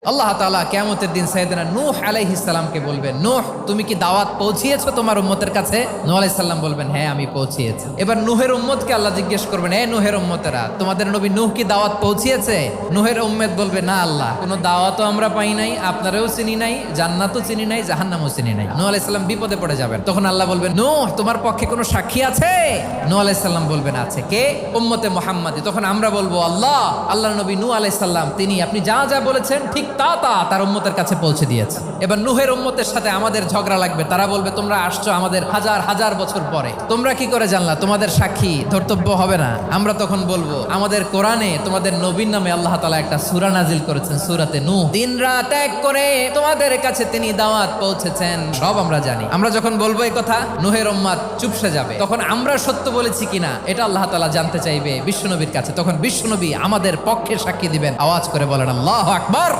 আল্লাহ তাআলা কিয়ামতের দিন সাইয়েদনা নূহ আলাইহিস সালামকে বলবেন, নূহ তুমি কি দাওয়াত পৌঁছিয়েছো তোমার উম্মতের কাছে? নূহ আলাইহিস সালাম বলবেন, হ্যাঁ আমি পৌঁছিয়েছি। এবার নূহের উম্মতকে আল্লাহ জিজ্ঞেস করবেন, হে নূহের উম্মতেরা, তোমাদের নবী নূহ কি দাওয়াত পৌঁছিয়েছে? নূহের উম্মত বলবে, না আল্লাহ, কোনো দাওয়াতও আমরা পাই নাই, আপনারাও চিনি নাই, জান্নাতও চিনি নাই, জাহান্নামও চিনি নাই। নূহ আলাইহিস সালাম বিপদে পড়ে যাবেন। তখন আল্লাহ বলবেন, নূহ তোমার পক্ষে কোনো সাক্ষী আছে? নূহ আলাইহিস সালাম বলবেন, আছে। কে? উম্মতে মুহাম্মাদি। তখন আমরা বলবো, আল্লাহ, আল্লাহর নবী নূহ আলাইহিস সালাম তিনি আপনি যা যা বলেছেন ঠিক তা তার উম্মতের কাছে পৌঁছে দিয়েছে। এবার নূহের উম্মতের সাথে আমাদের ঝগড়া লাগবে। তারা বলবে, তোমরা আসছো আমাদের হাজার হাজার বছর পরে, তোমরা কি করে জানলা? তোমাদের সাক্ষী ধর্তব্য হবে না? আমরা তখন বলবো, আমাদের কোরআনে তোমাদের নবীর নামে আল্লাহ তাআলা একটা সূরা নাজিল করেছেন, সূরাতে নূহ। দিন রাত এক করে তোমাদের কাছে তিনি দাওয়াত পৌঁছেছেন, সব আমরা জানি। আমরা যখন বলবো এই কথা, নূহের উম্মত চুপসে যাবে। তখন আমরা সত্য বলেছি কিনা এটা আল্লাহ তাআলা জানতে চাইবে বিশ্বনবীর কাছে। তখন বিশ্বনবী আমাদের পক্ষে সাক্ষী দিবেন। আওয়াজ করে বলেন আল্লাহু আকবার।